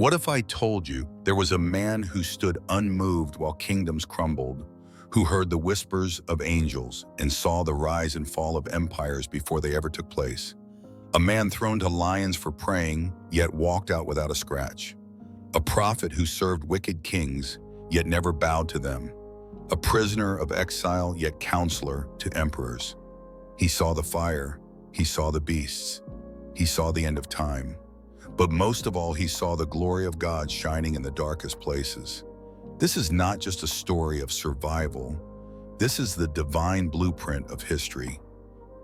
What if I told you there was a man who stood unmoved while kingdoms crumbled, who heard the whispers of angels and saw the rise and fall of empires before they ever took place? A man thrown to lions for praying, yet walked out without a scratch. A prophet who served wicked kings, yet never bowed to them. A prisoner of exile, yet counselor to emperors. He saw the fire, he saw the beasts, he saw the end of time. But most of all, he saw the glory of God shining in the darkest places. This is not just a story of survival. This is the divine blueprint of history,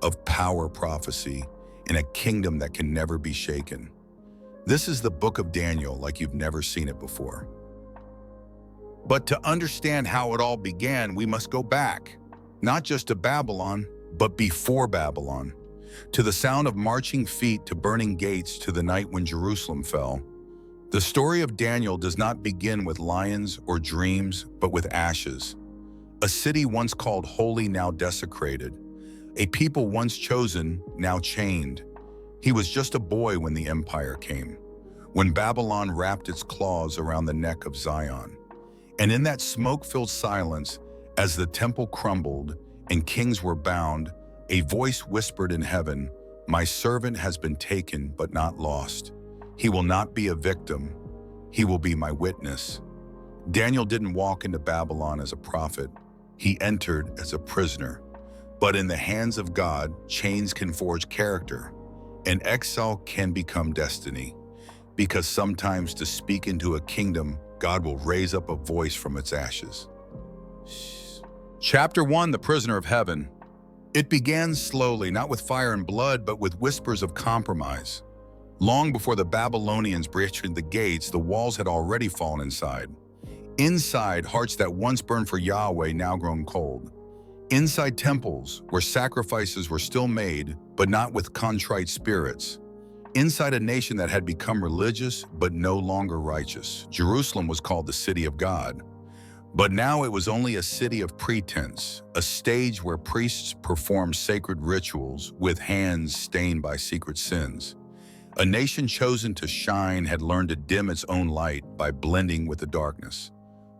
of power prophecy, in a kingdom that can never be shaken. This is the book of Daniel like you've never seen it before. But to understand how it all began, we must go back, not just to Babylon, but before Babylon, to the sound of marching feet, to burning gates, to the night when Jerusalem fell. The story of Daniel does not begin with lions or dreams, but with ashes. A city once called holy, now desecrated. A people once chosen, now chained. He was just a boy when the empire came, when Babylon wrapped its claws around the neck of Zion. And in that smoke-filled silence, as the temple crumbled and kings were bound, a voice whispered in heaven, "My servant has been taken but not lost. He will not be a victim. He will be my witness." Daniel didn't walk into Babylon as a prophet. He entered as a prisoner. But in the hands of God, chains can forge character, and exile can become destiny. Because sometimes to speak into a kingdom, God will raise up a voice from its ashes. Chapter 1, The Prisoner of Heaven. It began slowly, not with fire and blood, but with whispers of compromise. Long before the Babylonians breached the gates, the walls had already fallen inside. Inside, hearts that once burned for Yahweh now grown cold. Inside temples, where sacrifices were still made, but not with contrite spirits. Inside a nation that had become religious, but no longer righteous. Jerusalem was called the city of God. But now it was only a city of pretense, a stage where priests performed sacred rituals with hands stained by secret sins. A nation chosen to shine had learned to dim its own light by blending with the darkness.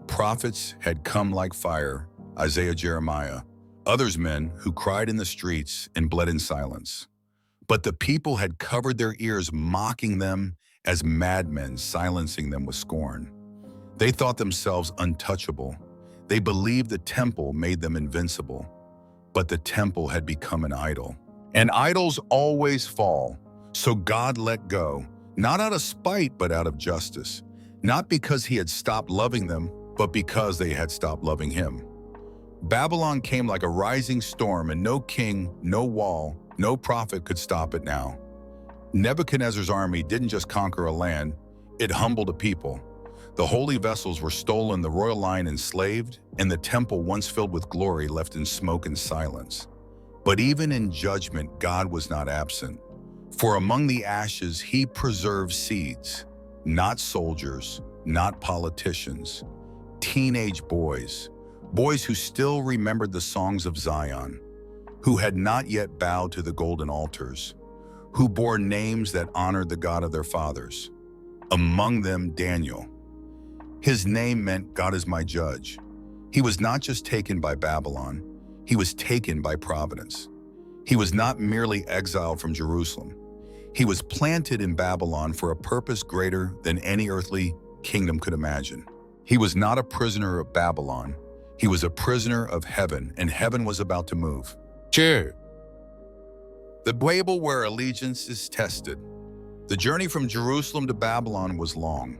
Prophets had come like fire, Isaiah, Jeremiah, others men who cried in the streets and bled in silence. But the people had covered their ears, mocking them as madmen, silencing them with scorn. They thought themselves untouchable. They believed the temple made them invincible. But the temple had become an idol. And idols always fall. So God let go, not out of spite, but out of justice. Not because he had stopped loving them, but because they had stopped loving him. Babylon came like a rising storm, and no king, no wall, no prophet could stop it now. Nebuchadnezzar's army didn't just conquer a land, it humbled a people. The holy vessels were stolen, the royal line enslaved, and the temple once filled with glory left in smoke and silence. But even in judgment, God was not absent. For among the ashes, he preserved seeds, not soldiers, not politicians, teenage boys, boys who still remembered the songs of Zion, who had not yet bowed to the golden altars, who bore names that honored the God of their fathers. Among them, Daniel. His name meant God is my judge. He was not just taken by Babylon, he was taken by providence. He was not merely exiled from Jerusalem. He was planted in Babylon for a purpose greater than any earthly kingdom could imagine. He was not a prisoner of Babylon. He was a prisoner of heaven, and heaven was about to move. Cheer. The Bible where allegiance is tested. The journey from Jerusalem to Babylon was long,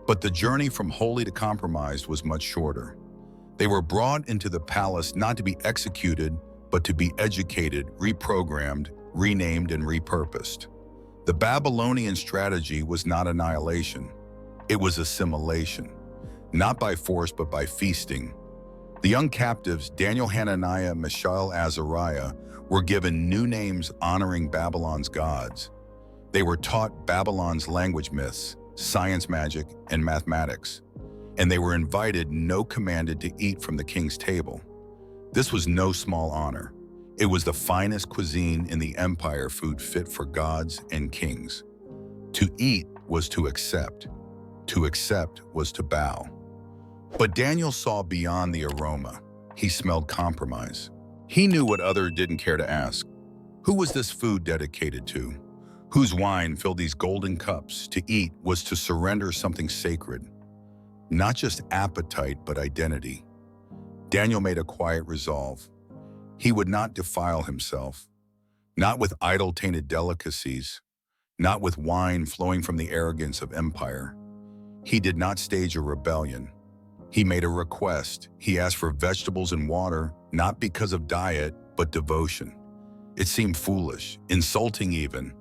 but the journey from holy to compromised was much shorter. They were brought into the palace not to be executed, but to be educated, reprogrammed, renamed, and repurposed. The Babylonian strategy was not annihilation. It was assimilation, not by force, but by feasting. The young captives, Daniel, Hananiah, Mishael, Azariah, were given new names honoring Babylon's gods. They were taught Babylon's language myths, science, magic, and mathematics. And they were invited, no commanded, to eat from the king's table. This was no small honor. It was the finest cuisine in the empire, food fit for gods and kings. To eat was to accept. To accept was to bow. But Daniel saw beyond the aroma. He smelled compromise. He knew what others didn't care to ask. Who was this food dedicated to? Whose wine filled these golden cups? To eat was to surrender something sacred. Not just appetite, but identity. Daniel made a quiet resolve. He would not defile himself. Not with idol-tainted delicacies. Not with wine flowing from the arrogance of empire. He did not stage a rebellion. He made a request. He asked for vegetables and water, not because of diet, but devotion. It seemed foolish, insulting even,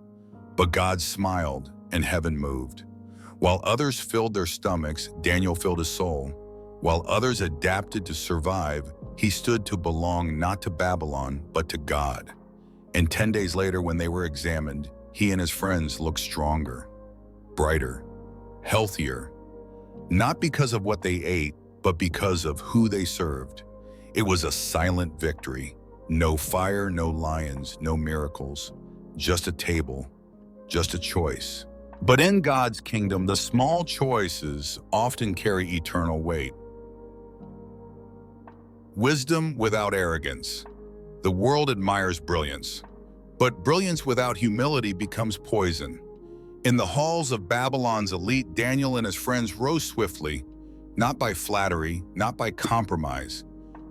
but God smiled and heaven moved. While others filled their stomachs, Daniel filled his soul. While others adapted to survive, he stood to belong not to Babylon, but to God. And 10 days later, when they were examined, he and his friends looked stronger, brighter, healthier, not because of what they ate, but because of who they served. It was a silent victory. No fire, no lions, no miracles, just a table, just a choice. But in God's kingdom, the small choices often carry eternal weight. Wisdom without arrogance. The world admires brilliance, but brilliance without humility becomes poison. In the halls of Babylon's elite, Daniel and his friends rose swiftly, not by flattery, not by compromise,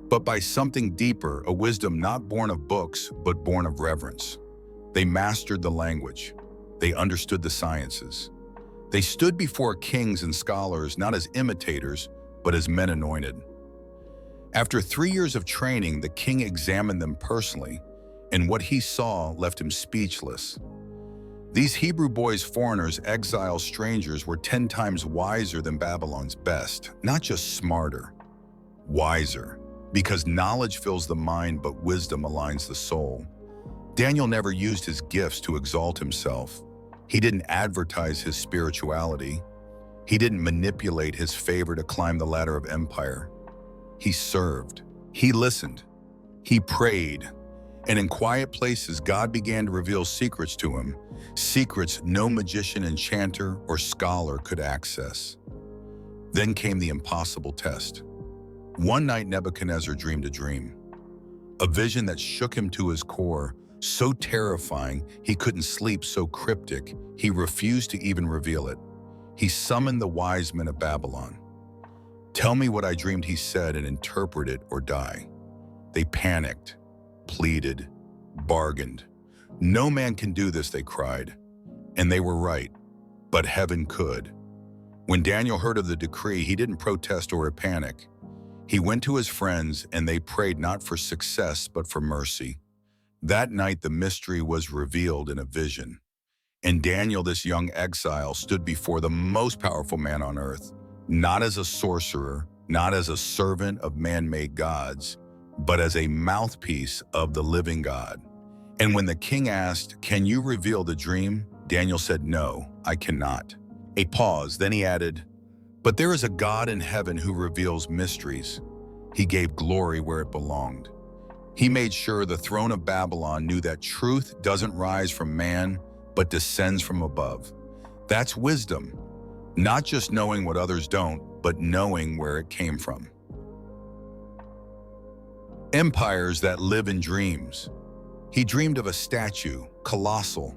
but by something deeper, a wisdom not born of books, but born of reverence. They mastered the language. They understood the sciences. They stood before kings and scholars not as imitators, but as men anointed. After 3 years of training, the king examined them personally, and what he saw left him speechless. These Hebrew boys, foreigners, exiled strangers, were 10 times wiser than Babylon's best, not just smarter, wiser, because knowledge fills the mind, but wisdom aligns the soul. Daniel never used his gifts to exalt himself. He didn't advertise his spirituality. He didn't manipulate his favor to climb the ladder of empire. He served. He listened. He prayed. And in quiet places, God began to reveal secrets to him, secrets no magician, enchanter, or scholar could access. Then came the impossible test. One night, Nebuchadnezzar dreamed a dream, a vision that shook him to his core, so terrifying he couldn't sleep, so cryptic he refused to even reveal it. He summoned the wise men of Babylon. "Tell me what I dreamed," he said, "and interpret it or die." They panicked, pleaded, bargained. "No man can do this," they cried. And they were right, but heaven could. When Daniel heard of the decree, he didn't protest or panic. He went to his friends and they prayed not for success, but for mercy. That night, the mystery was revealed in a vision. And Daniel, this young exile, stood before the most powerful man on earth, not as a sorcerer, not as a servant of man-made gods, but as a mouthpiece of the living God. And when the king asked, "Can you reveal the dream?" Daniel said, "No, I cannot." A pause, then he added, "But there is a God in heaven who reveals mysteries." He gave glory where it belonged. He made sure the throne of Babylon knew that truth doesn't rise from man, but descends from above. That's wisdom, not just knowing what others don't, but knowing where it came from. Empires that live in dreams. He dreamed of a statue, colossal,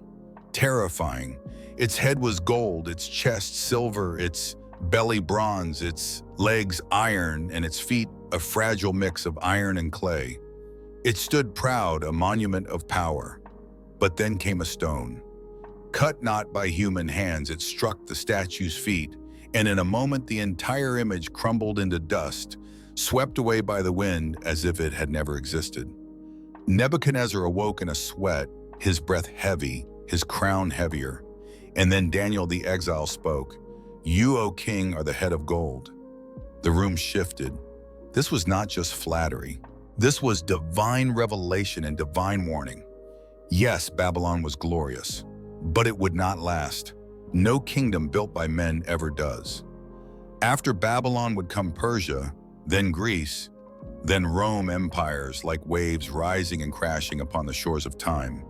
terrifying. Its head was gold, its chest silver, its belly bronze, its legs iron, and its feet a fragile mix of iron and clay. It stood proud, a monument of power. But then came a stone. Cut not by human hands, it struck the statue's feet, and in a moment the entire image crumbled into dust, swept away by the wind as if it had never existed. Nebuchadnezzar awoke in a sweat, his breath heavy, his crown heavier. And then Daniel the exile spoke, "You, O king, are the head of gold." The room shifted. This was not just flattery. This was divine revelation and divine warning. Yes, Babylon was glorious, but it would not last. No kingdom built by men ever does. After Babylon would come Persia, then Greece, then Rome, empires like waves rising and crashing upon the shores of time.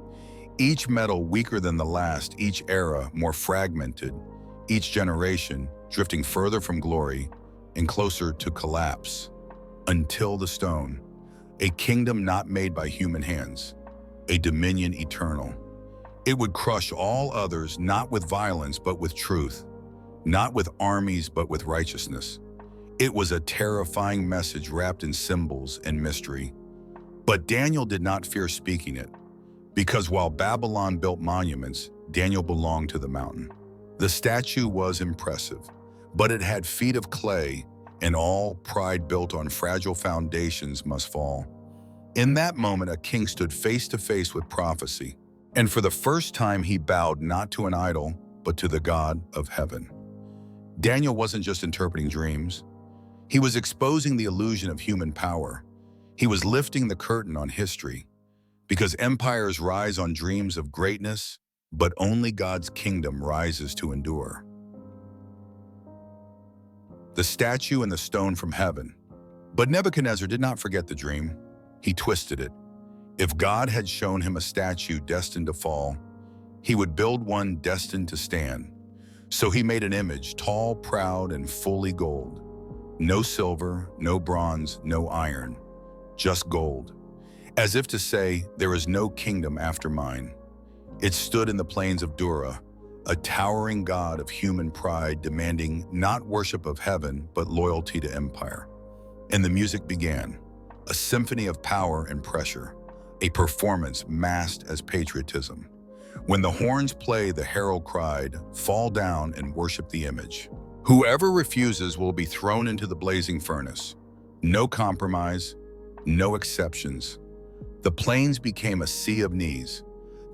Each metal weaker than the last, each era more fragmented, each generation drifting further from glory and closer to collapse, until the stone, a kingdom not made by human hands, a dominion eternal. It would crush all others, not with violence but with truth, not with armies but with righteousness. It was a terrifying message wrapped in symbols and mystery. But Daniel did not fear speaking it, because while Babylon built monuments, Daniel belonged to the mountain. The statue was impressive, but it had feet of clay, and all pride built on fragile foundations must fall. In that moment, a king stood face to face with prophecy, and for the first time he bowed not to an idol, but to the God of heaven. Daniel wasn't just interpreting dreams. He was exposing the illusion of human power. He was lifting the curtain on history, because empires rise on dreams of greatness, but only God's kingdom rises to endure. The statue and the stone from heaven. But Nebuchadnezzar did not forget the dream. He twisted it. If God had shown him a statue destined to fall, he would build one destined to stand. So he made an image, tall, proud, and fully gold. No silver, no bronze, no iron, just gold. As if to say, there is no kingdom after mine. It stood in the plains of Dura, a towering god of human pride demanding not worship of heaven, but loyalty to empire. And the music began, a symphony of power and pressure, a performance masked as patriotism. When the horns played, the herald cried, "Fall down and worship the image. Whoever refuses will be thrown into the blazing furnace. No compromise, no exceptions." The plains became a sea of knees.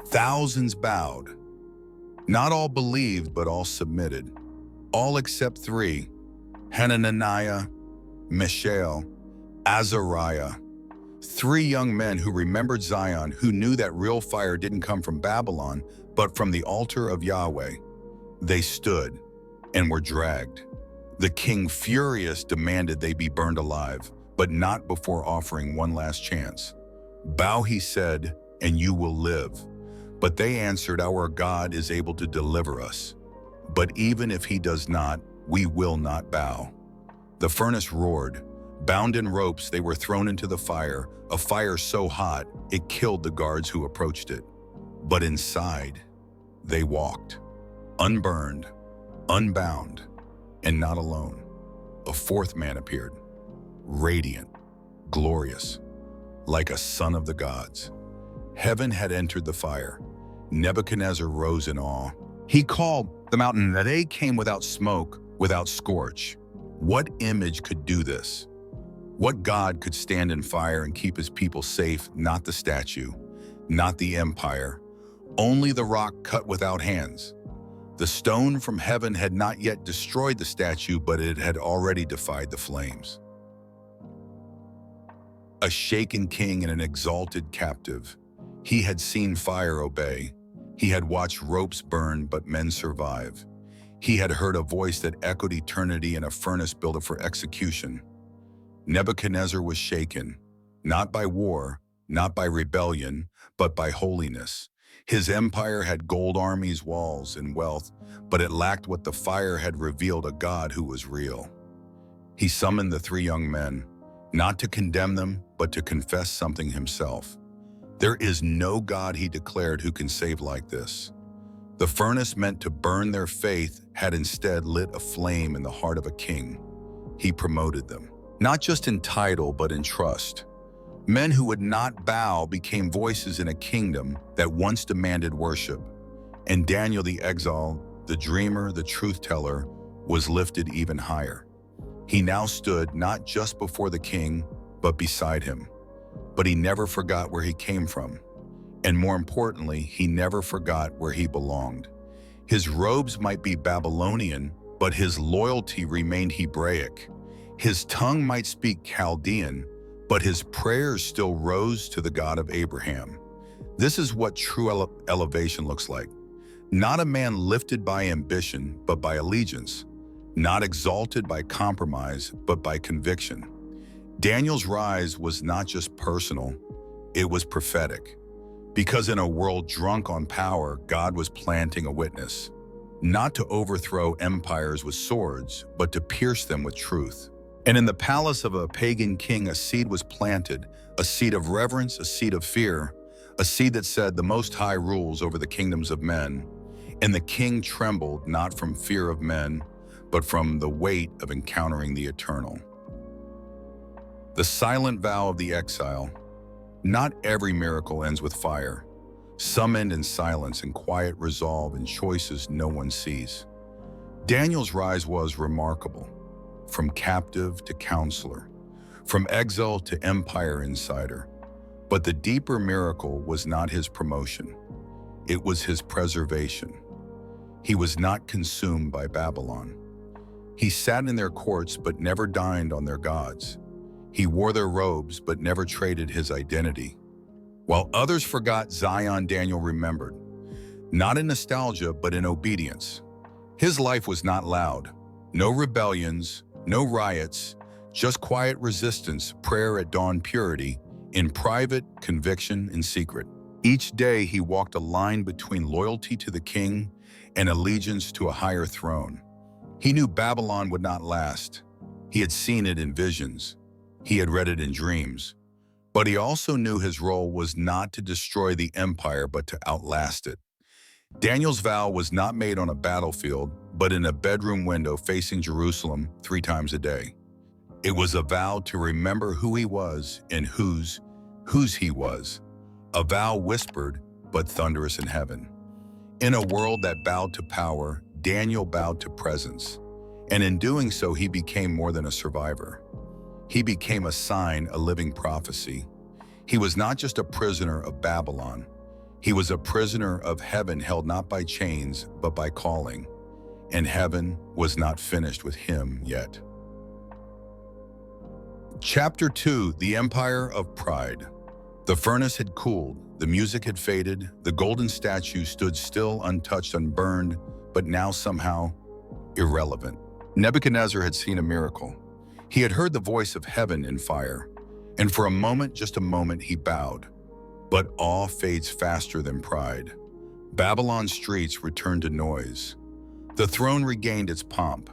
Thousands bowed. Not all believed, but all submitted. All except three: Hananiah, Mishael, Azariah. Three young men who remembered Zion, who knew that real fire didn't come from Babylon, but from the altar of Yahweh. They stood and were dragged. The king, furious, demanded they be burned alive, but not before offering one last chance. "Bow," he said, "and you will live." But they answered, "Our God is able to deliver us. But even if he does not, we will not bow." The furnace roared. Bound in ropes, they were thrown into the fire, a fire so hot it killed the guards who approached it. But inside, they walked, unburned, unbound, and not alone. A fourth man appeared, radiant, glorious, like a son of the gods. Heaven had entered the fire. Nebuchadnezzar rose in awe. He called the mountain that they came without smoke, without scorch. What image could do this? What God could stand in fire and keep his people safe? Not the statue, not the empire, only the rock cut without hands. The stone from heaven had not yet destroyed the statue, but it had already defied the flames. A shaken king and an exalted captive. He had seen fire obey. He had watched ropes burn, but men survive. He had heard a voice that echoed eternity in a furnace built for execution. Nebuchadnezzar was shaken, not by war, not by rebellion, but by holiness. His empire had gold armies, walls, and wealth, but it lacked what the fire had revealed: a God who was real. He summoned the three young men, not to condemn them, but to confess something himself. There is no God, he declared, who can save like this. The furnace meant to burn their faith had instead lit a flame in the heart of a king. He promoted them, not just in title, but in trust. Men who would not bow became voices in a kingdom that once demanded worship. And Daniel the exile, the dreamer, the truth teller, was lifted even higher. He now stood not just before the king, but beside him. But he never forgot where he came from. And more importantly, he never forgot where he belonged. His robes might be Babylonian, but his loyalty remained Hebraic. His tongue might speak Chaldean, but his prayers still rose to the God of Abraham. This is what true elevation looks like. Not a man lifted by ambition, but by allegiance. Not exalted by compromise, but by conviction. Daniel's rise was not just personal, it was prophetic. Because in a world drunk on power, God was planting a witness. not to overthrow empires with swords, but to pierce them with truth. And in the palace of a pagan king, a seed was planted, a seed of reverence, a seed of fear, a seed that said, "The Most High rules over the kingdoms of men." And the king trembled not from fear of men, but from the weight of encountering the eternal. The silent vow of the exile. Not every miracle ends with fire. Some end in silence and quiet resolve and choices no one sees. Daniel's rise was remarkable. From captive to counselor, from exile to empire insider. But the deeper miracle was not his promotion. It was his preservation. He was not consumed by Babylon. He sat in their courts but never dined on their gods. He wore their robes but never traded his identity. While others forgot Zion, Daniel remembered. Not in nostalgia, but in obedience. His life was not loud. No rebellions, no riots, just quiet resistance, prayer at dawn, purity, in private, conviction in secret. Each day he walked a line between loyalty to the king and allegiance to a higher throne. He knew Babylon would not last. He had seen it in visions. He had read it in dreams. But he also knew his role was not to destroy the empire, but to outlast it. Daniel's vow was not made on a battlefield, but in a bedroom window facing Jerusalem 3 times a day. It was a vow to remember who he was and whose he was. A vow whispered, but thunderous in heaven. In a world that bowed to power, Daniel bowed to presence. And in doing so, he became more than a survivor. He became a sign, a living prophecy. He was not just a prisoner of Babylon. He was a prisoner of heaven, held not by chains, but by calling. And heaven was not finished with him yet. Chapter 2, The Empire of Pride. The furnace had cooled, the music had faded, the golden statue stood still, untouched, unburned, but now somehow irrelevant. Nebuchadnezzar had seen a miracle. He had heard the voice of heaven in fire, and for a moment, just a moment, he bowed. But awe fades faster than pride. Babylon's streets returned to noise. The throne regained its pomp.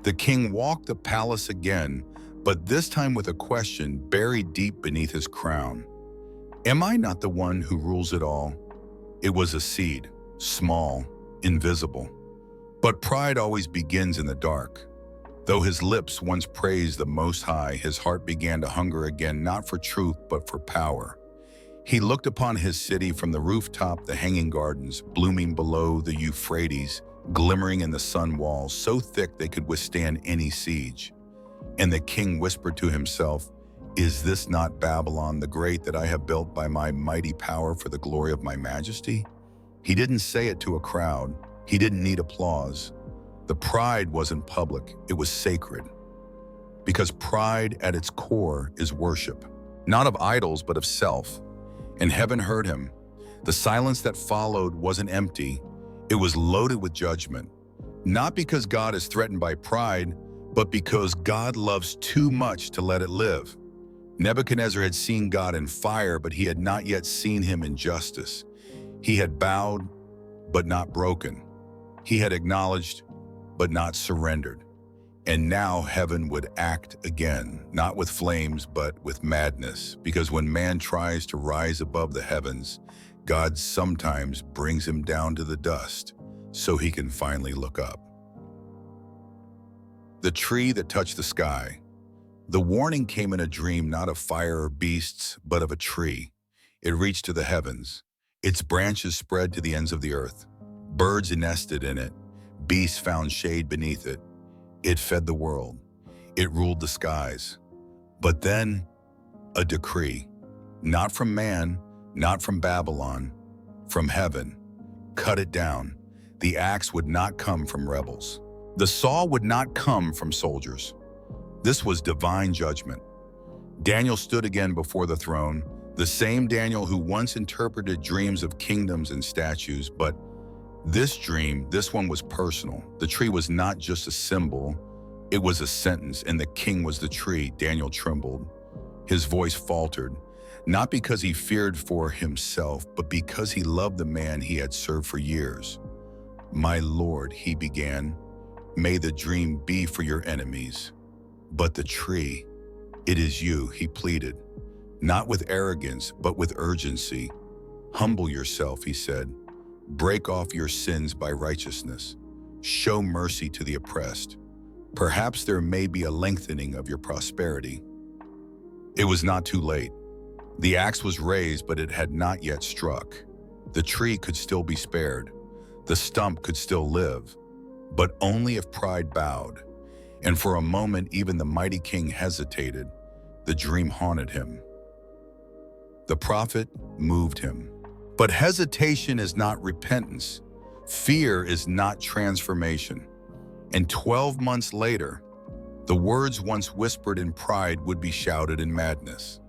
The king walked the palace again, but this time with a question buried deep beneath his crown. Am I not the one who rules it all? It was a seed, small, invisible. But pride always begins in the dark. Though his lips once praised the Most High, his heart began to hunger again, not for truth, but for power. He looked upon his city from the rooftop, the hanging gardens, blooming below the Euphrates, glimmering in the sun walls, so thick they could withstand any siege. And the king whispered to himself, "Is this not Babylon the Great that I have built by my mighty power for the glory of my majesty?" He didn't say it to a crowd. He didn't need applause. The pride wasn't public, it was sacred. Because pride at its core is worship, not of idols, but of self. And heaven heard him. The silence that followed wasn't empty, it was loaded with judgment. Not because God is threatened by pride, but because God loves too much to let it live. Nebuchadnezzar had seen God in fire, but he had not yet seen him in justice. He had bowed, but not broken. He had acknowledged, but not surrendered. And now heaven would act again, not with flames, but with madness. Because when man tries to rise above the heavens, God sometimes brings him down to the dust so he can finally look up. The tree that touched the sky. The warning came in a dream, not of fire or beasts, but of a tree. It reached to the heavens. Its branches spread to the ends of the earth. Birds nested in it. Beasts found shade beneath it. It fed the world. It ruled the skies. But then, a decree. Not from man, not from Babylon, from heaven. Cut it down. The axe would not come from rebels. The saw would not come from soldiers. This was divine judgment. Daniel stood again before the throne, the same Daniel who once interpreted dreams of kingdoms and statues, but this dream, this one was personal. The tree was not just a symbol, it was a sentence, and the king was the tree. Daniel trembled. His voice faltered, not because he feared for himself, but because he loved the man he had served for years. "My Lord," he began, "may the dream be for your enemies. But the tree, it is you," he pleaded, not with arrogance, but with urgency. "Humble yourself," he said. "Break off your sins by righteousness. Show mercy to the oppressed. Perhaps there may be a lengthening of your prosperity." It was not too late. The axe was raised, but it had not yet struck. The tree could still be spared. The stump could still live, but only if pride bowed. And for a moment, even the mighty king hesitated. The dream haunted him. The prophet moved him. But hesitation is not repentance. Fear is not transformation. And 12 months later, the words once whispered in pride would be shouted in madness.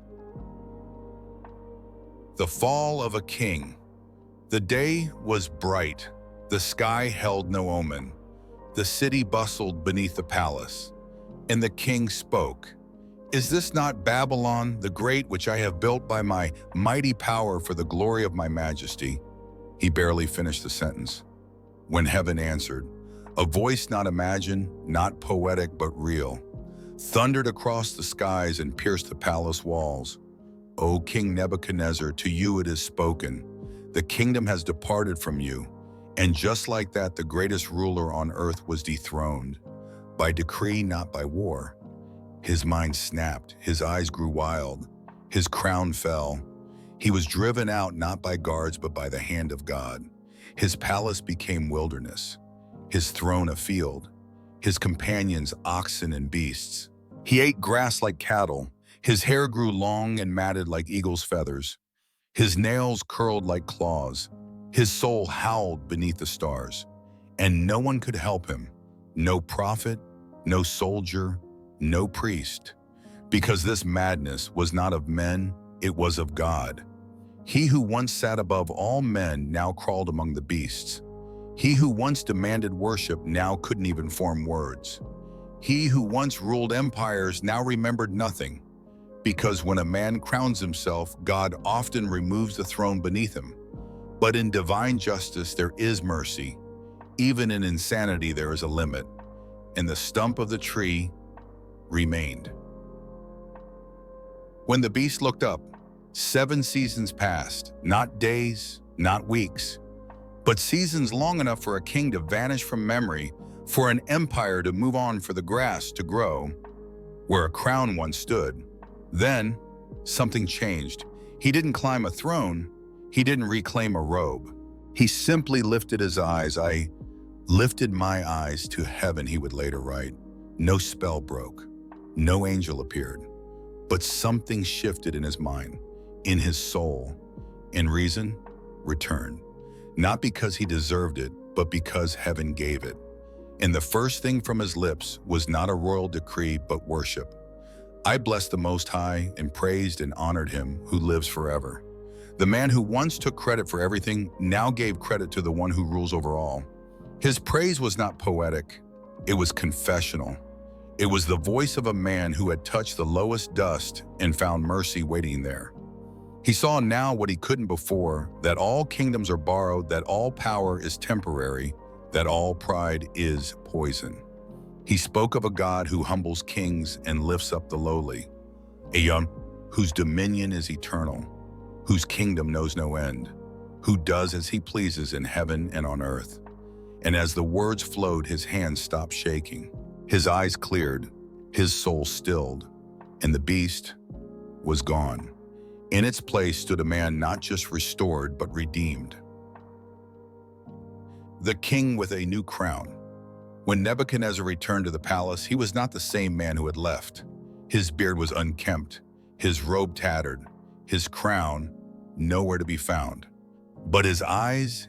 The fall of a king. The day was bright. The sky held no omen. The city bustled beneath the palace. And the king spoke. "Is this not Babylon, the great, which I have built by my mighty power for the glory of my majesty?" He barely finished the sentence when heaven answered. A voice not imagined, not poetic, but real, thundered across the skies and pierced the palace walls. "O King Nebuchadnezzar, to you it is spoken. The kingdom has departed from you." And just like that, the greatest ruler on earth was dethroned. By decree, not by war. His mind snapped, his eyes grew wild, his crown fell. He was driven out not by guards, but by the hand of God. His palace became wilderness, his throne a field, his companions oxen and beasts. He ate grass like cattle, his hair grew long and matted like eagle's feathers. His nails curled like claws, his soul howled beneath the stars. And no one could help him, no prophet, no soldier, no priest, because this madness was not of men, it was of God. He who once sat above all men now crawled among the beasts. He who once demanded worship now couldn't even form words. He who once ruled empires now remembered nothing, because when a man crowns himself, God often removes the throne beneath him. But in divine justice there is mercy. Even in insanity there is a limit, and the stump of the tree remained. When the beast looked up, 7 seasons passed, not days, not weeks, but seasons long enough for a king to vanish from memory, for an empire to move on, for the grass to grow where a crown once stood. Then, something changed. He didn't climb a throne, he didn't reclaim a robe. He simply lifted his eyes. "I lifted my eyes to heaven," he would later write. No spell broke, no angel appeared, but something shifted in his mind, in his soul, and reason returned. Not because he deserved it, but because heaven gave it. And the first thing from his lips was not a royal decree, but worship. "I blessed the Most High and praised and honored him who lives forever." The man who once took credit for everything now gave credit to the one who rules over all. His praise was not poetic, it was confessional. It was the voice of a man who had touched the lowest dust and found mercy waiting there. He saw now what he couldn't before, that all kingdoms are borrowed, that all power is temporary, that all pride is poison. He spoke of a God who humbles kings and lifts up the lowly, a one whose dominion is eternal, whose kingdom knows no end, who does as he pleases in heaven and on earth. And as the words flowed, his hands stopped shaking, his eyes cleared, his soul stilled, and the beast was gone. In its place stood a man not just restored, but redeemed. The king with a new crown. When Nebuchadnezzar returned to the palace, he was not the same man who had left. His beard was unkempt, his robe tattered, his crown nowhere to be found. But his eyes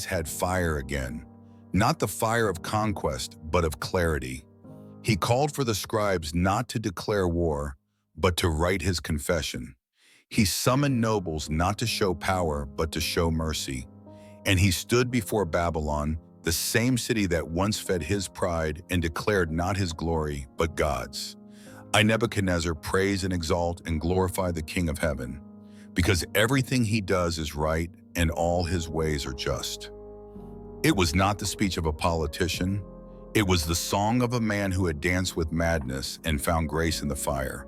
had fire again, not the fire of conquest, but of clarity. He called for the scribes not to declare war, but to write his confession. He summoned nobles not to show power, but to show mercy. And he stood before Babylon, the same city that once fed his pride, and declared not his glory, but God's. "I, Nebuchadnezzar, praise and exalt and glorify the King of heaven, because everything he does is right and all his ways are just." It was not the speech of a politician. It was the song of a man who had danced with madness and found grace in the fire.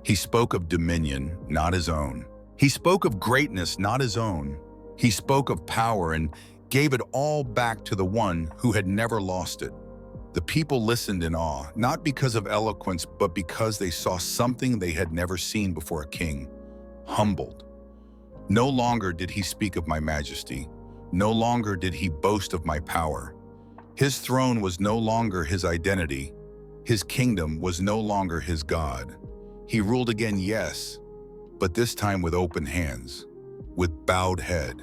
He spoke of dominion, not his own. He spoke of greatness, not his own. He spoke of power and gave it all back to the one who had never lost it. The people listened in awe, not because of eloquence, but because they saw something they had never seen before a king, humbled. No longer did he speak of my majesty. No longer did he boast of my power. His throne was no longer his identity. His kingdom was no longer his God. He ruled again, yes, but this time with open hands, with bowed head,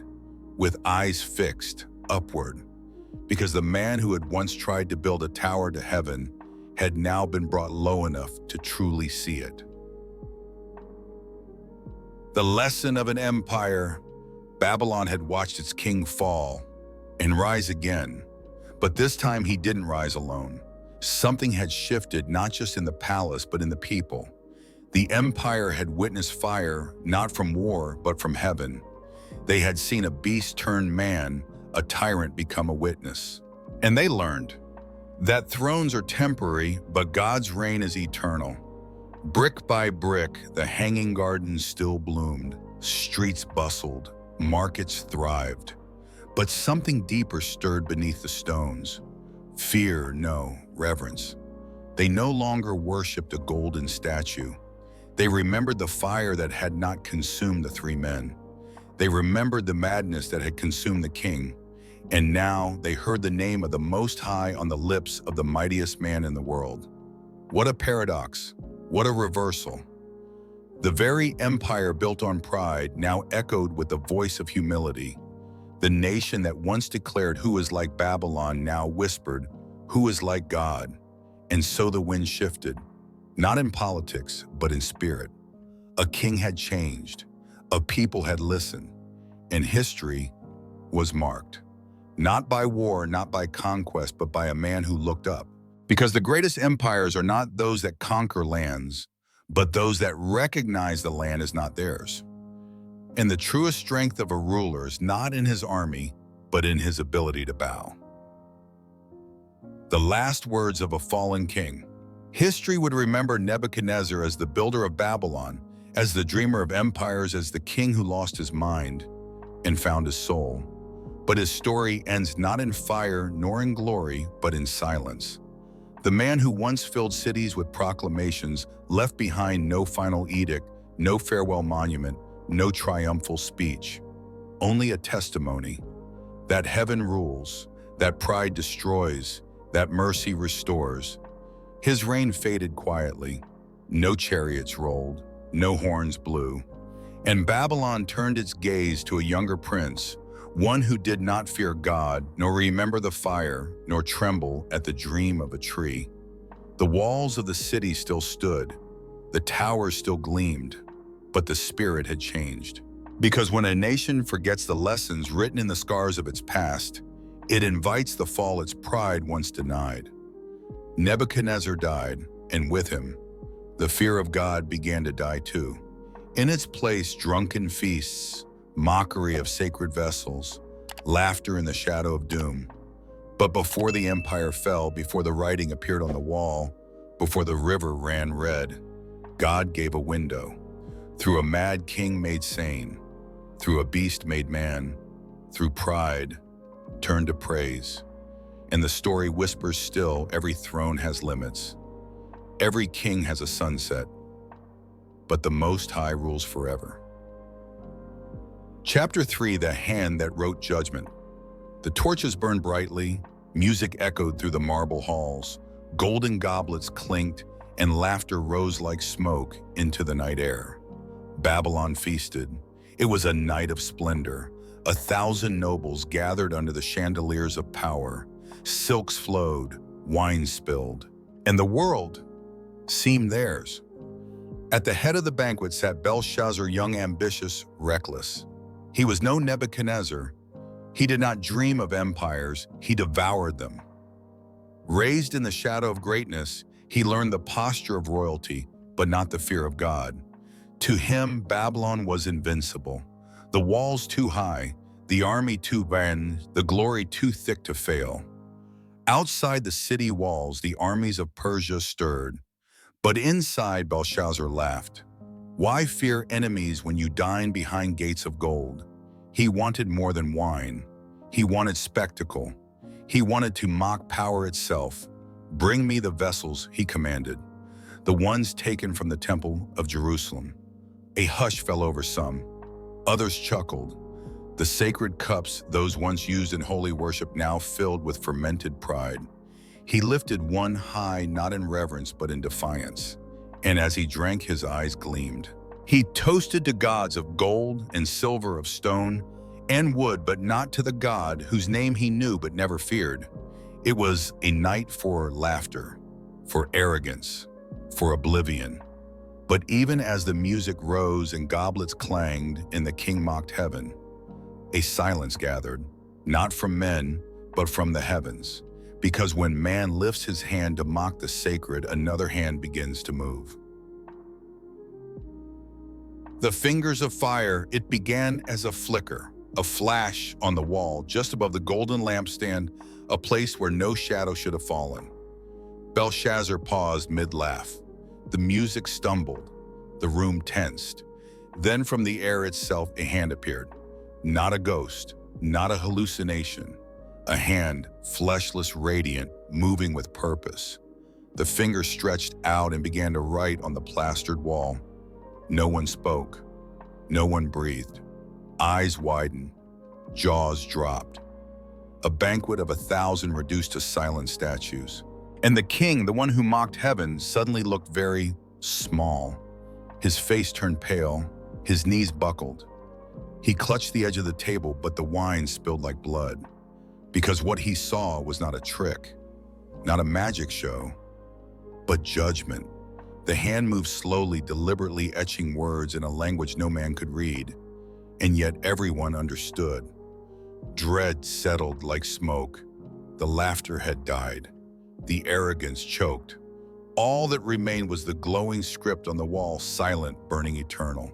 with eyes fixed upward, because the man who had once tried to build a tower to heaven had now been brought low enough to truly see it. The lesson of an empire. Babylon had watched its king fall and rise again, but this time he didn't rise alone. Something had shifted, not just in the palace, but in the people. The empire had witnessed fire, not from war, but from heaven. They had seen a beast turn man, a tyrant become a witness. And they learned that thrones are temporary, but God's reign is eternal. Brick by brick, the hanging gardens still bloomed, streets bustled, markets thrived. But something deeper stirred beneath the stones. Fear, no, reverence. They no longer worshipped a golden statue. They remembered the fire that had not consumed the three men. They remembered the madness that had consumed the king. And now they heard the name of the Most High on the lips of the mightiest man in the world. What a paradox. What a reversal. The very empire built on pride now echoed with the voice of humility. The nation that once declared who is like Babylon now whispered, who is like God? And so the wind shifted, not in politics, but in spirit. A king had changed, a people had listened, and history was marked. Not by war, not by conquest, but by a man who looked up. Because the greatest empires are not those that conquer lands, but those that recognize the land is not theirs. And the truest strength of a ruler is not in his army, but in his ability to bow. The last words of a fallen king. History would remember Nebuchadnezzar as the builder of Babylon, as the dreamer of empires, as the king who lost his mind and found his soul. But his story ends not in fire nor in glory, but in silence. The man who once filled cities with proclamations left behind no final edict, no farewell monument, no triumphal speech. Only a testimony that heaven rules, that pride destroys, that mercy restores. His reign faded quietly. No chariots rolled, no horns blew. And Babylon turned its gaze to a younger prince, one who did not fear God, nor remember the fire, nor tremble at the dream of a tree. The walls of the city still stood, the towers still gleamed, but the spirit had changed. Because when a nation forgets the lessons written in the scars of its past, it invites the fall its pride once denied. Nebuchadnezzar died, and with him, the fear of God began to die too. In its place, drunken feasts, mockery of sacred vessels, laughter in the shadow of doom. But before the empire fell, before the writing appeared on the wall, before the river ran red, God gave a window. Through a mad king made sane, through a beast made man, through pride, turned to praise. And the story whispers still, every throne has limits. Every king has a sunset, but the Most High rules forever. Chapter 3, The Hand That Wrote Judgment. The torches burned brightly, music echoed through the marble halls, golden goblets clinked, and laughter rose like smoke into the night air. Babylon feasted. It was a night of splendor. 1,000 nobles gathered under the chandeliers of power. Silks flowed, wine spilled, and the world seemed theirs. At the head of the banquet sat Belshazzar, young, ambitious, reckless. He was no Nebuchadnezzar. He did not dream of empires, he devoured them. Raised in the shadow of greatness, he learned the posture of royalty, but not the fear of God. To him, Babylon was invincible. The walls too high, the army too grand, the glory too thick to fail. Outside the city walls, the armies of Persia stirred, but inside Belshazzar laughed. Why fear enemies when you dine behind gates of gold? He wanted more than wine. He wanted spectacle. He wanted to mock power itself. Bring me the vessels, he commanded, the ones taken from the temple of Jerusalem. A hush fell over some. Others chuckled. The sacred cups, those once used in holy worship, now filled with fermented pride. He lifted one high, not in reverence, but in defiance. And as he drank, his eyes gleamed. He toasted to gods of gold and silver, of stone and wood, but not to the God whose name he knew but never feared. It was a night for laughter, for arrogance, for oblivion. But even as the music rose and goblets clanged and the king mocked heaven, a silence gathered, not from men, but from the heavens. Because when man lifts his hand to mock the sacred, another hand begins to move. The fingers of fire, it began as a flicker, a flash on the wall just above the golden lampstand, a place where no shadow should have fallen. Belshazzar paused mid-laugh. The music stumbled. The room tensed. Then from the air itself, a hand appeared. Not a ghost, not a hallucination. A hand, fleshless, radiant, moving with purpose. The fingers stretched out and began to write on the plastered wall. No one spoke. No one breathed. Eyes widened. Jaws dropped. A banquet of 1,000 reduced to silent statues. And the king, the one who mocked heaven, suddenly looked very small. His face turned pale. His knees buckled. He clutched the edge of the table, but the wine spilled like blood. Because what he saw was not a trick, not a magic show, but judgment. The hand moved slowly, deliberately etching words in a language no man could read, and yet everyone understood. Dread settled like smoke. The laughter had died. The arrogance choked. All that remained was the glowing script on the wall, silent, burning eternal.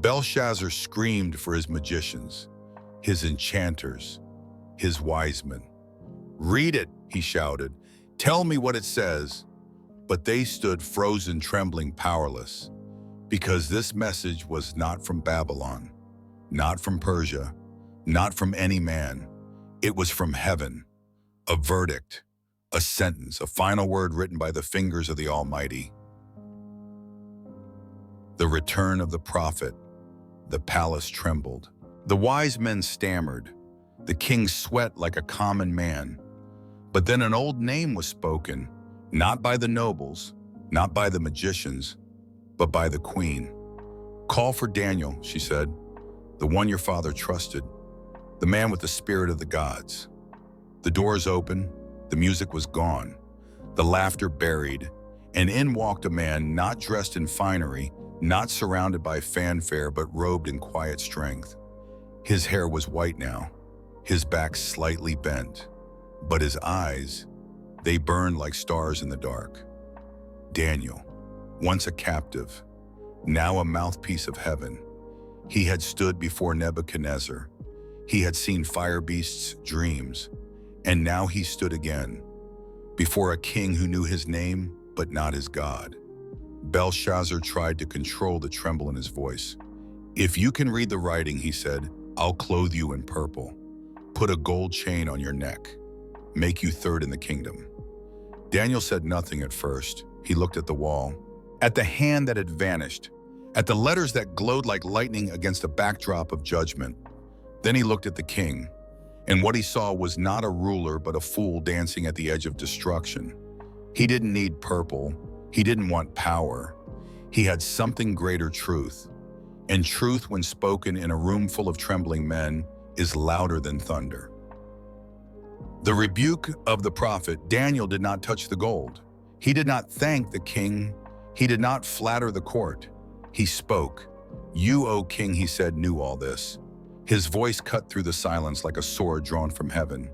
Belshazzar screamed for his magicians, his enchanters, his wise men. "Read it," he shouted. "Tell me what it says." But they stood frozen, trembling, powerless, because this message was not from Babylon, not from Persia, not from any man. It was from heaven, a verdict, a sentence, a final word written by the fingers of the Almighty. The return of the prophet. The palace trembled. The wise men stammered. The king sweat like a common man. But then an old name was spoken, not by the nobles, not by the magicians, but by the queen. "Call for Daniel," she said, "the one your father trusted, the man with the spirit of the gods." The doors opened, the music was gone, the laughter buried, and in walked a man not dressed in finery, not surrounded by fanfare, but robed in quiet strength. His hair was white now, his back slightly bent, but his eyes, they burned like stars in the dark. Daniel, once a captive, now a mouthpiece of heaven. He had stood before Nebuchadnezzar. He had seen fire beasts' dreams, and now he stood again, before a king who knew his name, but not his God. Belshazzar tried to control the tremble in his voice. "If you can read the writing," he said, "I'll clothe you in purple, put a gold chain on your neck, make you third in the kingdom." Daniel said nothing at first. He looked at the wall, at the hand that had vanished, at the letters that glowed like lightning against a backdrop of judgment. Then he looked at the king, and what he saw was not a ruler, but a fool dancing at the edge of destruction. He didn't need purple. He didn't want power. He had something greater: truth. And truth, when spoken in a room full of trembling men, is louder than thunder. The rebuke of the prophet. Daniel did not touch the gold. He did not thank the king. He did not flatter the court. He spoke. "You, O king," he said, "knew all this." His voice cut through the silence like a sword drawn from heaven.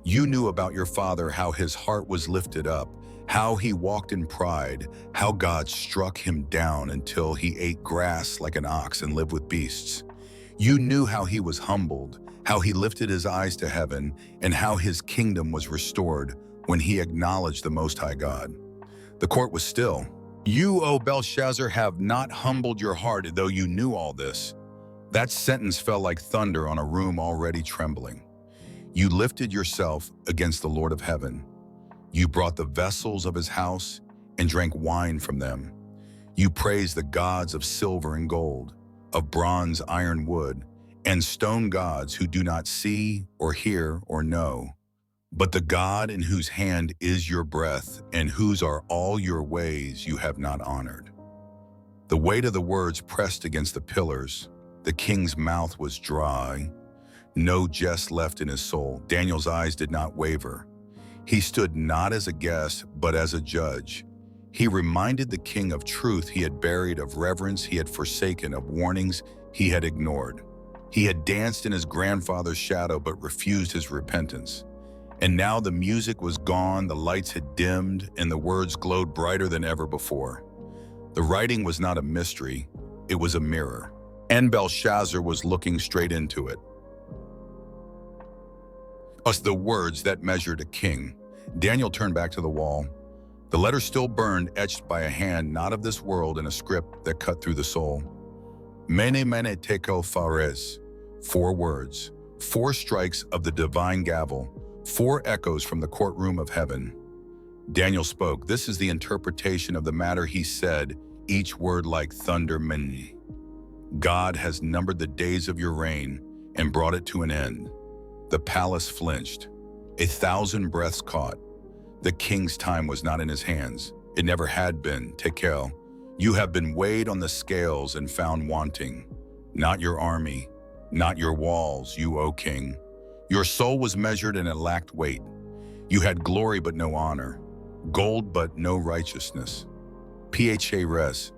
"You knew about your father, how his heart was lifted up, how he walked in pride, how God struck him down until he ate grass like an ox and lived with beasts. You knew how he was humbled, how he lifted his eyes to heaven, and how his kingdom was restored when he acknowledged the Most High God. The court was still. "You, O Belshazzar, have not humbled your heart, though you knew all this." That sentence fell like thunder on a room already trembling. You lifted yourself against the Lord of heaven. You brought the vessels of his house and drank wine from them. You praised the gods of silver and gold, of bronze, iron, wood, and stone gods who do not see or hear or know. But the God in whose hand is your breath and whose are all your ways you have not honored. The weight of the words pressed against the pillars. The king's mouth was dry, no jest left in his soul. Daniel's eyes did not waver. He stood not as a guest, but as a judge. He reminded the king of truth he had buried, of reverence he had forsaken, of warnings he had ignored. He had danced in his grandfather's shadow, but refused his repentance. And now the music was gone, the lights had dimmed, and the words glowed brighter than ever before. The writing was not a mystery, it was a mirror. And Belshazzar was looking straight into it. Us the words that measured a king. Daniel turned back to the wall. The letter still burned, etched by a hand not of this world, in a script that cut through the soul. Mene mene tekel phares. 4 words, 4 strikes of the divine gavel, 4 echoes from the courtroom of heaven. Daniel spoke. This is the interpretation of the matter, he said, each word like thunder. Mene. God has numbered the days of your reign and brought it to an end. The palace flinched. 1,000 breaths caught. The king's time was not in his hands. It never had been. Tekel, you have been weighed on the scales and found wanting. Not your army, not your walls, you, O king. Your soul was measured and it lacked weight. You had glory but no honor, gold but no righteousness. Phares,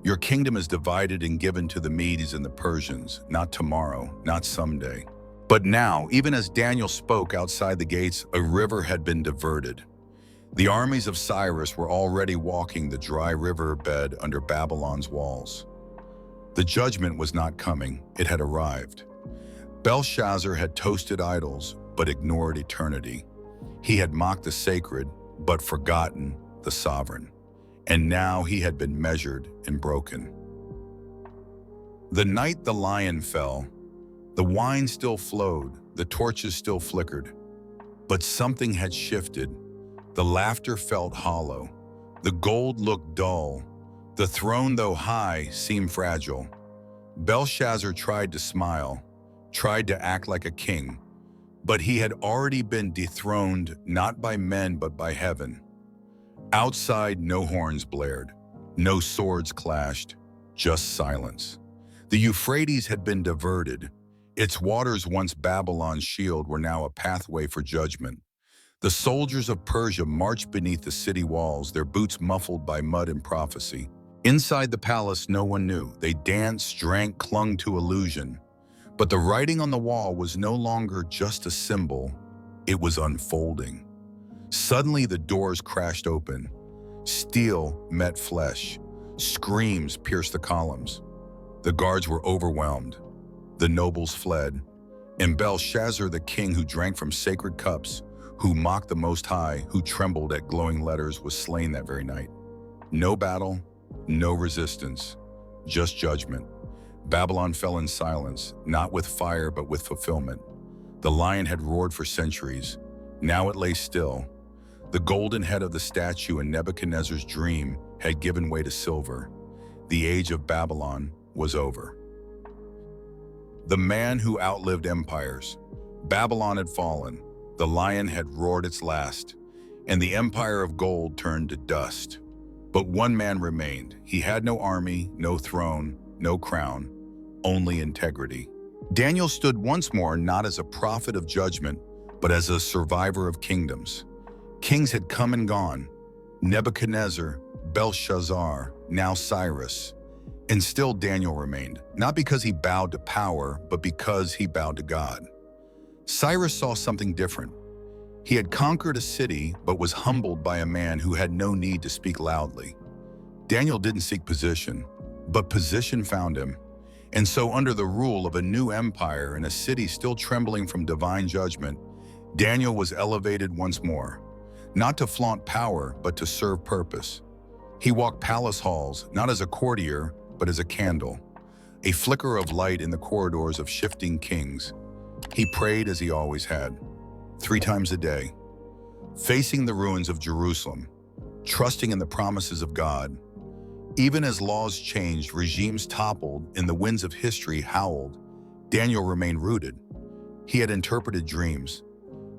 your kingdom is divided and given to the Medes and the Persians, not tomorrow, not someday. But now, even as Daniel spoke outside the gates, a river had been diverted. The armies of Cyrus were already walking the dry river bed under Babylon's walls. The judgment was not coming, it had arrived. Belshazzar had toasted idols, but ignored eternity. He had mocked the sacred, but forgotten the sovereign. And now he had been measured and broken. The night the lion fell, the wine still flowed, the torches still flickered. But something had shifted. The laughter felt hollow. The gold looked dull. The throne, though high, seemed fragile. Belshazzar tried to smile, tried to act like a king, but he had already been dethroned, not by men but by heaven. Outside, no horns blared, no swords clashed, just silence. The Euphrates had been diverted. Its waters, once Babylon's shield, were now a pathway for judgment. The soldiers of Persia marched beneath the city walls, their boots muffled by mud and prophecy. Inside the palace, no one knew. They danced, drank, clung to illusion. But the writing on the wall was no longer just a symbol, it was unfolding. Suddenly the doors crashed open. Steel met flesh. Screams pierced the columns. The guards were overwhelmed. The nobles fled. And Belshazzar, the king who drank from sacred cups, who mocked the Most High, who trembled at glowing letters, was slain that very night. No battle, no resistance, just judgment. Babylon fell in silence, not with fire but with fulfillment. The lion had roared for centuries. Now it lay still. The golden head of the statue in Nebuchadnezzar's dream had given way to silver. The age of Babylon was over. The man who outlived empires. Babylon had fallen. The lion had roared its last, and the empire of gold turned to dust. But one man remained. He had no army, no throne, no crown, only integrity. Daniel stood once more not as a prophet of judgment, but as a survivor of kingdoms. Kings had come and gone. Nebuchadnezzar, Belshazzar, now Cyrus. And still Daniel remained, not because he bowed to power, but because he bowed to God. Cyrus saw something different. He had conquered a city, but was humbled by a man who had no need to speak loudly. Daniel didn't seek position, but position found him. And so under the rule of a new empire in a city still trembling from divine judgment, Daniel was elevated once more, not to flaunt power, but to serve purpose. He walked palace halls, not as a courtier, but as a candle, a flicker of light in the corridors of shifting kings. He prayed as he always had, 3 times a day, facing the ruins of Jerusalem, trusting in the promises of God. Even as laws changed, regimes toppled, and the winds of history howled, Daniel remained rooted. He had interpreted dreams.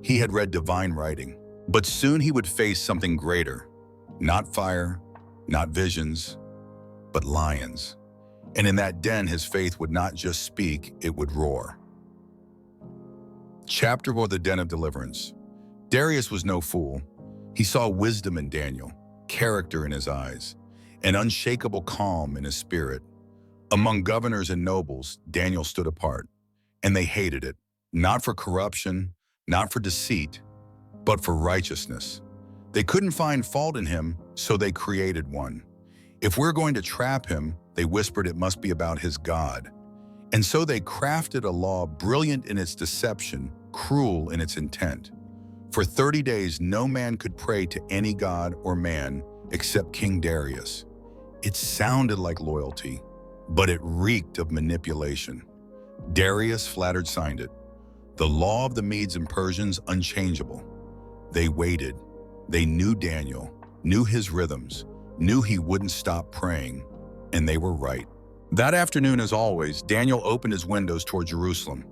He had read divine writing. But soon he would face something greater. Not fire, not visions, but lions. And in that den, his faith would not just speak, it would roar. Chapter 4: The Den of Deliverance. Darius was no fool. He saw wisdom in Daniel, character in his eyes, an unshakable calm in his spirit. Among governors and nobles, Daniel stood apart, and they hated it, not for corruption, not for deceit, but for righteousness. They couldn't find fault in him, so they created one. If we're going to trap him, they whispered, it must be about his God. And so they crafted a law brilliant in its deception, cruel in its intent. For 30 days, no man could pray to any god or man except King Darius. It sounded like loyalty, but it reeked of manipulation. Darius, flattered, signed it. The law of the Medes and Persians, unchangeable. They waited. They knew Daniel, knew his rhythms, knew he wouldn't stop praying, and they were right. That afternoon, as always, Daniel opened his windows toward Jerusalem.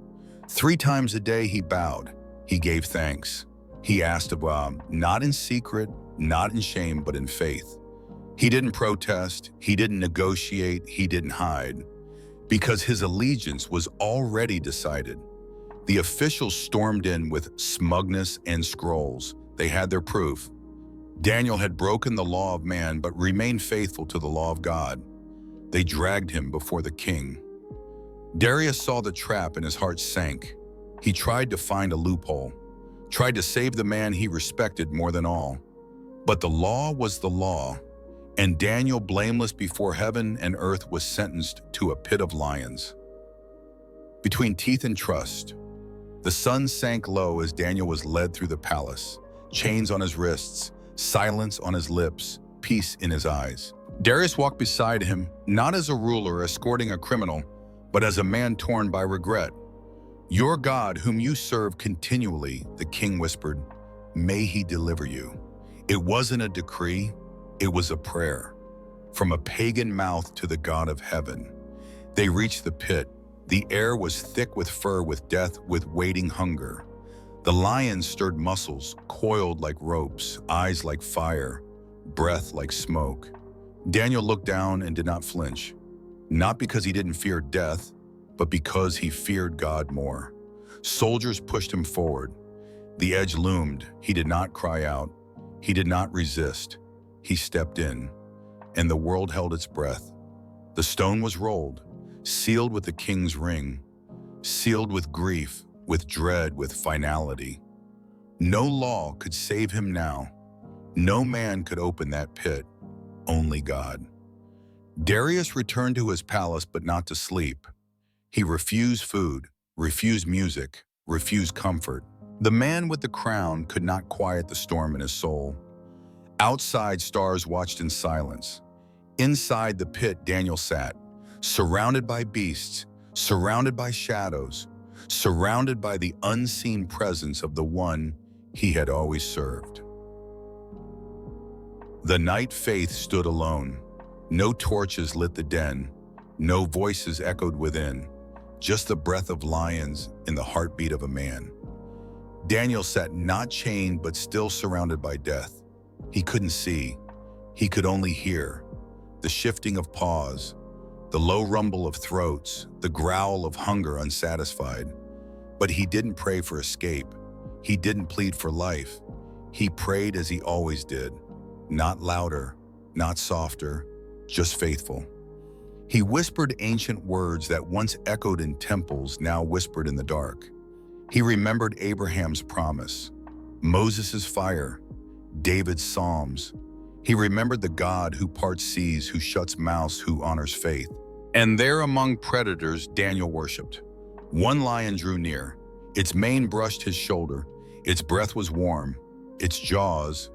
3 times a day he bowed. He gave thanks. He asked of God, not in secret, not in shame, but in faith. He didn't protest, he didn't negotiate, he didn't hide, because his allegiance was already decided. The officials stormed in with smugness and scrolls. They had their proof. Daniel had broken the law of man, but remained faithful to the law of God. They dragged him before the king. Darius saw the trap and his heart sank. He tried to find a loophole, tried to save the man he respected more than all. But the law was the law, and Daniel, blameless before heaven and earth, was sentenced to a pit of lions. Between teeth and trust, the sun sank low as Daniel was led through the palace, chains on his wrists, silence on his lips, peace in his eyes. Darius walked beside him, not as a ruler escorting a criminal, but as a man torn by regret. Your God, whom you serve continually, the king whispered, may he deliver you. It wasn't a decree, it was a prayer. From a pagan mouth to the God of heaven. They reached the pit. The air was thick with fur, with death, with waiting hunger. The lions stirred muscles, coiled like ropes, eyes like fire, breath like smoke. Daniel looked down and did not flinch, not because he didn't fear death, but because he feared God more. Soldiers pushed him forward. The edge loomed. He did not cry out. He did not resist. He stepped in, and the world held its breath. The stone was rolled, sealed with the king's ring, sealed with grief, with dread, with finality. No law could save him now. No man could open that pit, only God. Darius returned to his palace, but not to sleep. He refused food, refused music, refused comfort. The man with the crown could not quiet the storm in his soul. Outside, stars watched in silence. Inside the pit, Daniel sat, surrounded by beasts, surrounded by shadows, surrounded by the unseen presence of the one he had always served. The night faith stood alone. No torches lit the den, no voices echoed within, just the breath of lions in the heartbeat of a man. Daniel sat not chained, but still surrounded by death. He couldn't see, he could only hear the shifting of paws, the low rumble of throats, the growl of hunger unsatisfied. But he didn't pray for escape. He didn't plead for life. He prayed as he always did, not louder, not softer, just faithful. He whispered ancient words that once echoed in temples, now whispered in the dark. He remembered Abraham's promise, Moses' fire, David's psalms. He remembered the God who parts seas, who shuts mouths, who honors faith. And there among predators Daniel worshipped. One lion drew near. Its mane brushed his shoulder. Its breath was warm. Its jaws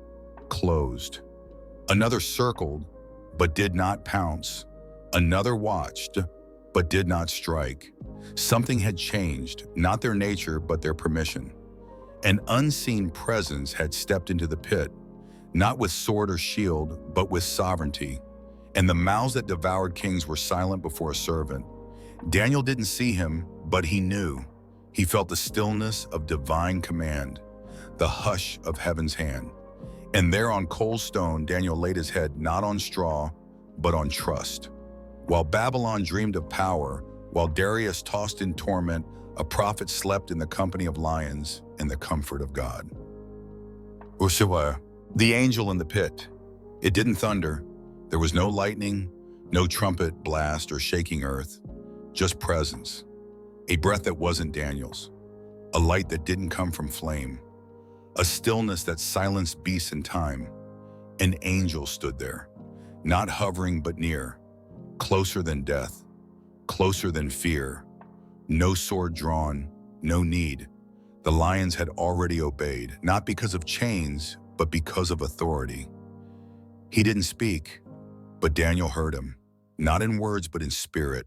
closed. Another circled, but did not pounce. Another watched, but did not strike. Something had changed, not their nature, but their permission. An unseen presence had stepped into the pit, not with sword or shield, but with sovereignty. And the mouths that devoured kings were silent before a servant. Daniel didn't see him, but he knew. He felt the stillness of divine command, the hush of heaven's hand. And there on cold stone, Daniel laid his head not on straw, but on trust. While Babylon dreamed of power, while Darius tossed in torment, a prophet slept in the company of lions in the comfort of God. Ursua, the angel in the pit. It didn't thunder. There was no lightning, no trumpet blast or shaking earth, just presence. A breath that wasn't Daniel's, a light that didn't come from flame, a stillness that silenced beasts and time. An angel stood there, not hovering but near, closer than death, closer than fear. No sword drawn, no need. The lions had already obeyed, not because of chains, but because of authority. He didn't speak, but Daniel heard him, not in words but in spirit.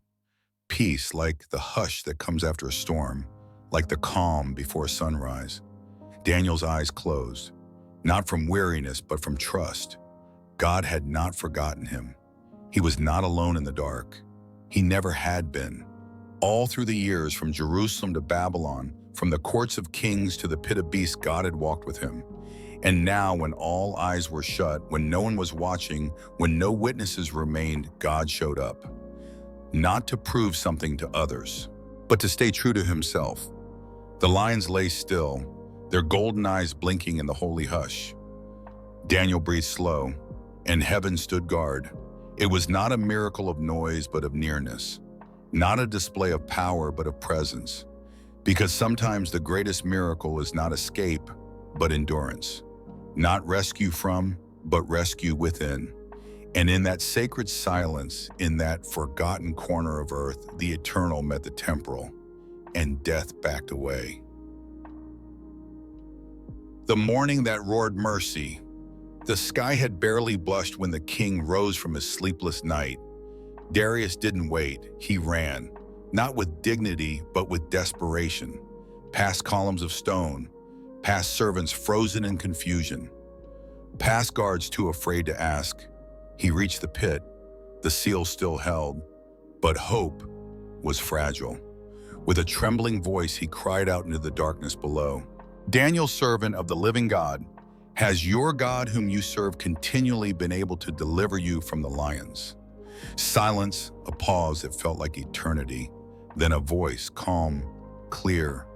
Peace like the hush that comes after a storm, like the calm before sunrise. Daniel's eyes closed, not from weariness but from trust. God had not forgotten him. He was not alone in the dark. He never had been. All through the years, from Jerusalem to Babylon, from the courts of kings to the pit of beasts, God had walked with him. And now, when all eyes were shut, when no one was watching, when no witnesses remained, God showed up. Not to prove something to others, but to stay true to himself. The lions lay still, their golden eyes blinking in the holy hush. Daniel breathed slow, and heaven stood guard. It was not a miracle of noise, but of nearness. Not a display of power, but of presence. Because sometimes the greatest miracle is not escape, but endurance. Not rescue from, but rescue within. And in that sacred silence, in that forgotten corner of earth, the eternal met the temporal, and death backed away. The morning that roared mercy. The sky had barely blushed when the king rose from his sleepless night. Darius didn't wait, he ran, not with dignity, but with desperation, past columns of stone, past servants frozen in confusion, past guards too afraid to ask. He reached the pit, the seal still held, but hope was fragile. With a trembling voice, he cried out into the darkness below. Daniel, servant of the living God, has your God whom you serve continually been able to deliver you from the lions? Silence, a pause that felt like eternity, then a voice, calm, clear,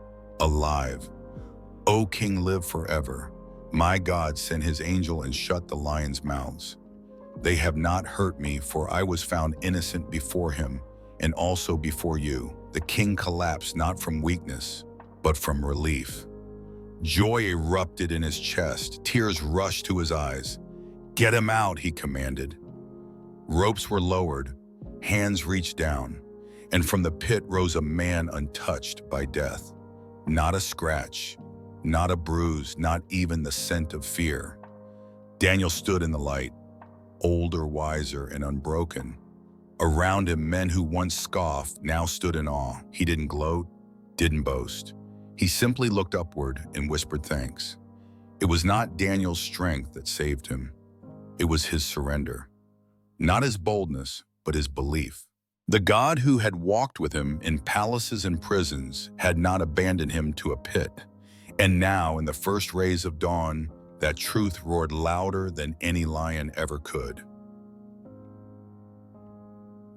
alive. O King, live forever. My God sent his angel and shut the lions' mouths. They have not hurt me, for I was found innocent before him, and also before you. The king collapsed not from weakness, but from relief. Joy erupted in his chest, tears rushed to his eyes. Get him out, he commanded. Ropes were lowered, hands reached down, and from the pit rose a man untouched by death. Not a scratch, not a bruise, not even the scent of fear. Daniel stood in the light, older, wiser, and unbroken. Around him, men who once scoffed now stood in awe. He didn't gloat, didn't boast. He simply looked upward and whispered thanks. It was not Daniel's strength that saved him. It was his surrender. Not his boldness, but his belief. The God who had walked with him in palaces and prisons had not abandoned him to a pit. And now, in the first rays of dawn, that truth roared louder than any lion ever could.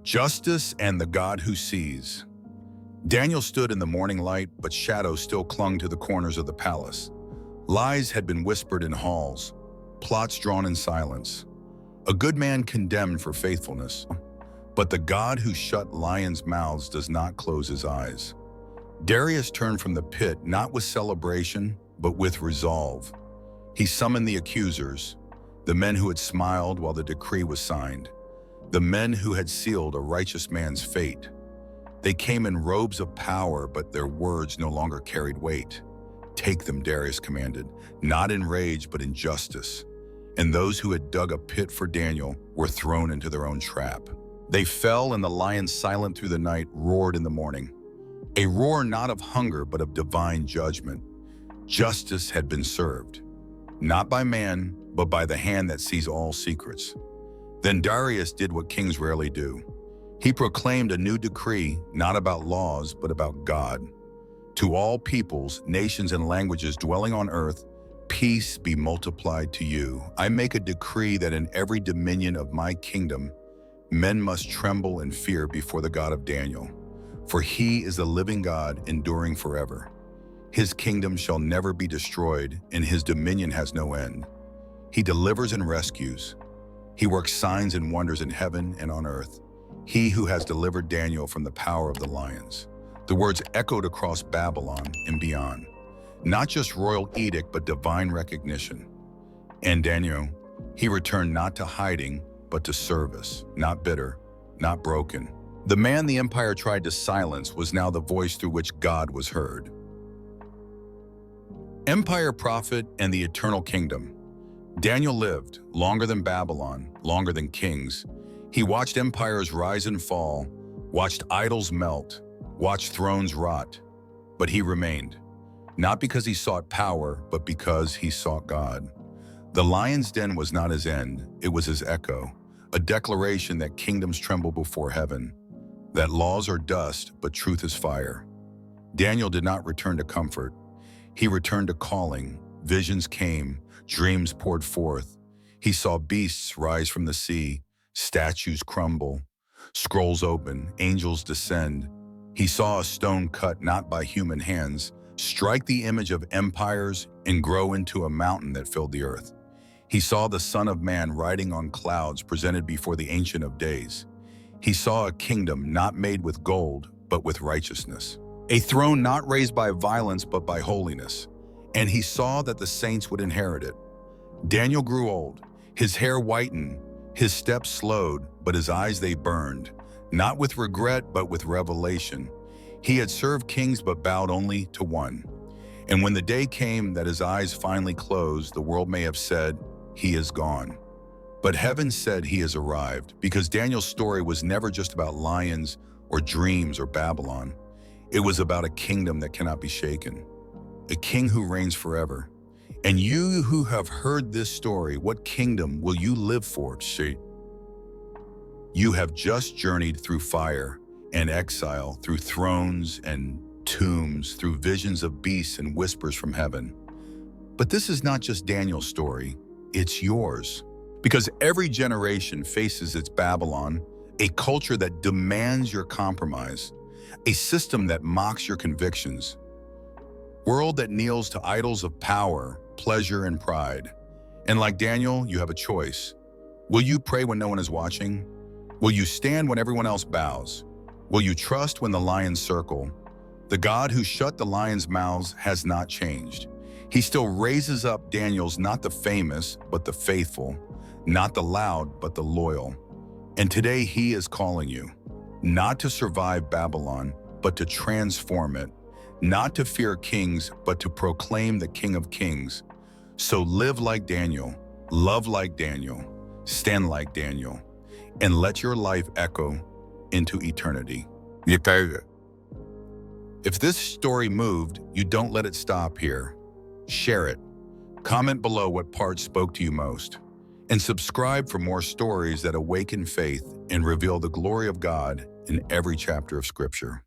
Justice and the God who sees. Daniel stood in the morning light, but shadows still clung to the corners of the palace. Lies had been whispered in halls, plots drawn in silence. A good man condemned for faithfulness, but the God who shut lions' mouths does not close his eyes. Darius turned from the pit not with celebration, but with resolve. He summoned the accusers, the men who had smiled while the decree was signed, the men who had sealed a righteous man's fate. They came in robes of power, but their words no longer carried weight. "Take them," Darius commanded, not in rage, but in justice. And those who had dug a pit for Daniel were thrown into their own trap. They fell, and the lion, silent through the night, roared in the morning. A roar not of hunger, but of divine judgment. Justice had been served, not by man, but by the hand that sees all secrets. Then Darius did what kings rarely do. He proclaimed a new decree, not about laws, but about God. To all peoples, nations, and languages dwelling on earth, peace be multiplied to you. I make a decree that in every dominion of my kingdom, men must tremble and fear before the God of Daniel. For he is the living God, enduring forever. His kingdom shall never be destroyed, and his dominion has no end. He delivers and rescues. He works signs and wonders in heaven and on earth. He who has delivered Daniel from the power of the lions. The words echoed across Babylon and beyond. Not just royal edict, but divine recognition. And Daniel, he returned not to hiding, but to service, not bitter, not broken. The man the empire tried to silence was now the voice through which God was heard. Empire, prophet, and the eternal kingdom. Daniel lived longer than Babylon, longer than kings. He watched empires rise and fall, watched idols melt, watched thrones rot. But he remained, not because he sought power, but because he sought God. The lion's den was not his end, it was his echo, a declaration that kingdoms tremble before heaven, that laws are dust, but truth is fire. Daniel did not return to comfort. He returned to calling. Visions came, dreams poured forth. He saw beasts rise from the sea, statues crumble, scrolls open, angels descend. He saw a stone cut not by human hands, strike the image of empires and grow into a mountain that filled the earth. He saw the Son of Man riding on clouds presented before the Ancient of Days. He saw a kingdom not made with gold, but with righteousness. A throne not raised by violence, but by holiness. And he saw that the saints would inherit it. Daniel grew old. His hair whitened. His steps slowed, but his eyes they burned. Not with regret, but with revelation. He had served kings, but bowed only to one. And when the day came that his eyes finally closed, the world may have said, "He is gone." But heaven said he has arrived, because Daniel's story was never just about lions or dreams or Babylon. It was about a kingdom that cannot be shaken, a king who reigns forever. And you who have heard this story, what kingdom will you live for? You have just journeyed through fire and exile, through thrones and tombs, through visions of beasts and whispers from heaven. But this is not just Daniel's story, it's yours. Because every generation faces its Babylon, a culture that demands your compromise, a system that mocks your convictions, world that kneels to idols of power, pleasure, and pride. And like Daniel, you have a choice. Will you pray when no one is watching? Will you stand when everyone else bows? Will you trust when the lions circle? The God who shut the lions' mouths has not changed. He still raises up Daniels, not the famous, but the faithful, not the loud, but the loyal. And today he is calling you, not to survive Babylon, but to transform it, not to fear kings, but to proclaim the King of Kings. So live like Daniel, love like Daniel, stand like Daniel, and let your life echo into eternity. If this story moved, you don't let it stop here. Share it. Comment below what part spoke to you most. And subscribe for more stories that awaken faith and reveal the glory of God in every chapter of Scripture.